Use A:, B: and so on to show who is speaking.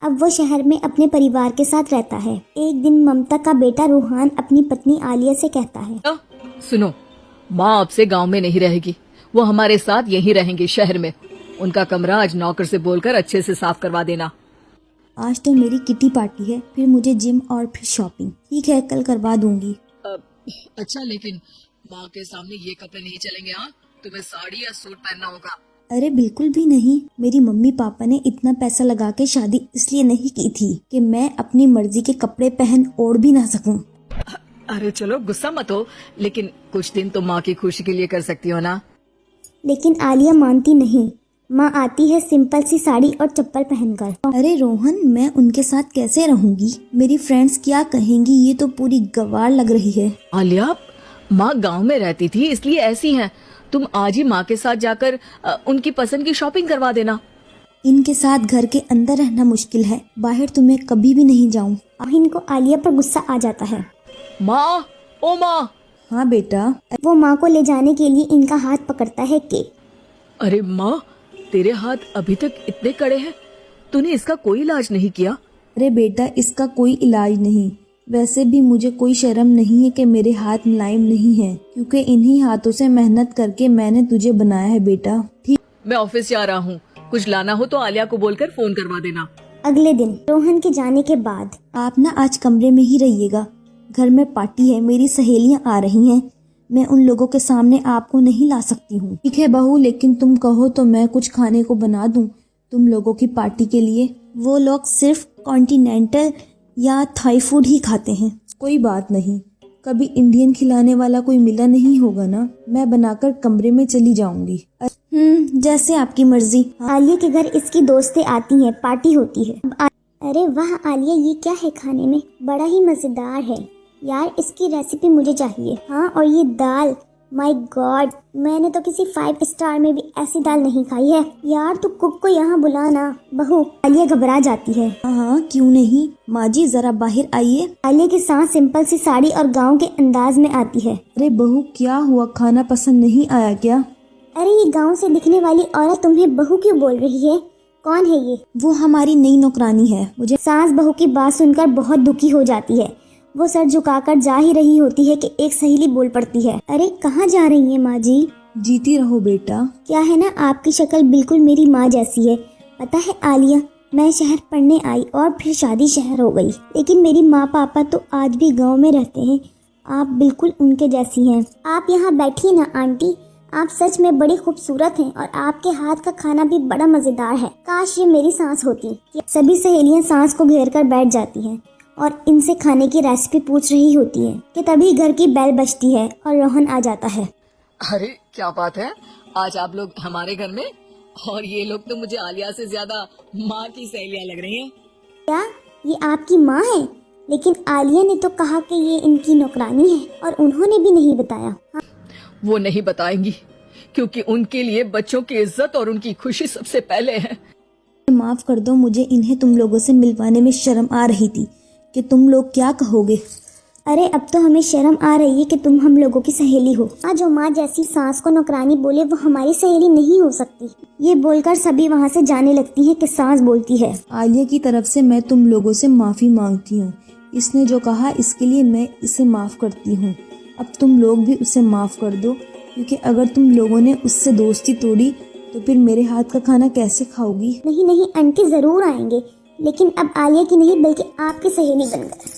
A: अब वो शहर में अपने परिवार के साथ रहता है। एक दिन ममता का बेटा रूहान अपनी पत्नी आलिया से कहता है,
B: सुनो, माँ अब से गाँव में नहीं रहेगी, वो हमारे साथ यहीं रहेंगी शहर में। उनका कमरा आज नौकर से बोलकर अच्छे से साफ करवा देना।
A: आज तो मेरी किटी पार्टी है, फिर मुझे जिम और फिर शॉपिंग। ठीक है, कल करवा दूंगी।
B: अच्छा, लेकिन माँ के सामने ये कपड़े नहीं चलेंगे। हाँ, तुम्हें साड़ी या सूट पहनना होगा।
A: अरे बिल्कुल भी नहीं, मेरी मम्मी पापा ने इतना पैसा लगा के शादी इसलिए नहीं की थी कि मैं अपनी मर्जी के कपड़े पहन ओढ़ भी ना सकूं।
B: अरे चलो, गुस्सा मत हो, लेकिन कुछ दिन तो माँ की खुशी के लिए कर सकती हो ना।
A: लेकिन आलिया मानती नहीं। माँ आती है सिंपल सी साड़ी और चप्पल पहनकर। अरे रोहन, मैं उनके साथ कैसे रहूंगी? मेरी फ्रेंड्स क्या कहेंगी? ये तो पूरी गवार लग रही है।
B: आलिया, माँ गांव में रहती थी इसलिए ऐसी हैं। तुम आज ही माँ के साथ जाकर उनकी पसंद की शॉपिंग करवा देना।
A: इनके साथ घर के अंदर रहना मुश्किल है, बाहर तो मैं कभी भी नहीं जाऊँ। इनको आलिया पर गुस्सा आ जाता है।
B: माँ, ओ माँ।
A: हाँ बेटा। वो माँ को ले जाने के लिए इनका हाथ पकड़ता है कि
B: अरे माँ, तेरे हाथ अभी तक इतने कड़े हैं, तूने इसका कोई इलाज नहीं किया?
A: अरे बेटा, इसका कोई इलाज नहीं। वैसे भी मुझे कोई शर्म नहीं है कि मेरे हाथ मुलायम नहीं है, क्योंकि इन्हीं हाथों से मेहनत करके मैंने तुझे बनाया है बेटा। ठीक,
B: मैं ऑफिस जा रहा हूँ, कुछ लाना हो तो आलिया को बोलकर फोन करवा देना।
A: अगले दिन रोहन के जाने के बाद, आप ना आज कमरे में ही रहिएगा, घर में पार्टी है, मेरी सहेलियां आ रही हैं, मैं उन लोगों के सामने आपको नहीं ला सकती हूँ। ठीक है बहू, लेकिन तुम कहो तो मैं कुछ खाने को बना दूं तुम लोगों की पार्टी के लिए। वो लोग सिर्फ कॉन्टिनेंटल या थाई फूड ही खाते हैं। कोई बात नहीं, कभी इंडियन खिलाने वाला कोई मिला नहीं होगा ना, मैं बनाकर कमरे में चली जाऊंगी। जैसे आपकी मर्जी। आलिया के घर इसकी दोस्तें आती हैं, पार्टी होती है। अरे वाह आलिया, ये क्या है खाने में? बड़ा ही मजेदार है यार, इसकी रेसिपी मुझे चाहिए। हाँ, और ये दाल, माय गॉड, मैंने तो किसी 5 स्टार में भी ऐसी दाल नहीं खाई है। यार तू कुक को यहाँ बुलाना। बहू, आलिया घबरा जाती है। हाँ, क्यों नहीं माँ जी, जरा बाहर आइए। आलिया की सांस सिंपल सी साड़ी और गाँव के अंदाज में आती है। अरे बहू, क्या हुआ? खाना पसंद नहीं आया क्या? अरे ये गाँव से दिखने वाली औरत तुम्हें बहू क्यों बोल रही है? कौन है ये? वो हमारी नई नौकरानी है। मुझे सास बहू की बात सुनकर बहुत दुखी हो जाती है। वो सर झुकाकर जा ही रही होती है कि एक सहेली बोल पड़ती है, अरे कहाँ जा रही है माँ जी? जीती रहो बेटा। क्या है ना, आपकी शक्ल बिल्कुल मेरी माँ जैसी है। पता है आलिया, मैं शहर पढ़ने आई और फिर शादी शहर हो गई, लेकिन मेरी माँ पापा तो आज भी गाँव में रहते हैं। आप बिल्कुल उनके जैसी हैं। आप यहाँ बैठिए ना आंटी, आप सच में बड़ी खूबसूरत हैं और आपके हाथ का खाना भी बड़ा मजेदार है। काश ये मेरी सांस होती। सभी सहेलियाँ सांस को घेर कर बैठ जाती हैं और इनसे खाने की रेसिपी पूछ रही होती है कि तभी घर की बेल बजती है और रोहन आ जाता है।
B: अरे क्या बात है, आज आप लोग हमारे घर में, और ये लोग तो मुझे आलिया से ज्यादा माँ की सहेलियाँ लग रही हैं।
A: क्या ये आपकी माँ है? लेकिन आलिया ने तो कहा कि ये इनकी नौकरानी है और उन्होंने भी नहीं बताया।
B: वो नहीं बताएंगी, क्योंकि उनके लिए बच्चों की इज्जत और उनकी खुशी सबसे पहले है।
A: माफ कर दो, मुझे इन्हें तुम लोगों से मिलवाने में शर्म आ रही थी कि तुम लोग क्या कहोगे। अरे अब तो हमें शर्म आ रही है कि तुम हम लोगों की सहेली हो। जो माँ जैसी सास को नौकरानी बोले वो हमारी सहेली नहीं हो सकती। ये बोलकर सभी वहाँ से जाने लगती हैं कि सास बोलती है, आलिया की तरफ से मैं तुम लोगों से माफी मांगती हूँ। इसने जो कहा इसके लिए मैं इसे माफ करती हूँ। अब तुम लोग भी उसे माफ कर दो, क्योंकि अगर तुम लोगों ने उससे दोस्ती तोड़ी तो फिर मेरे हाथ का खाना कैसे खाओगी? नहीं नहीं आंटी, जरूर आएंगे, लेकिन अब आलिया की नहीं बल्कि आपकी सहेली बनकर।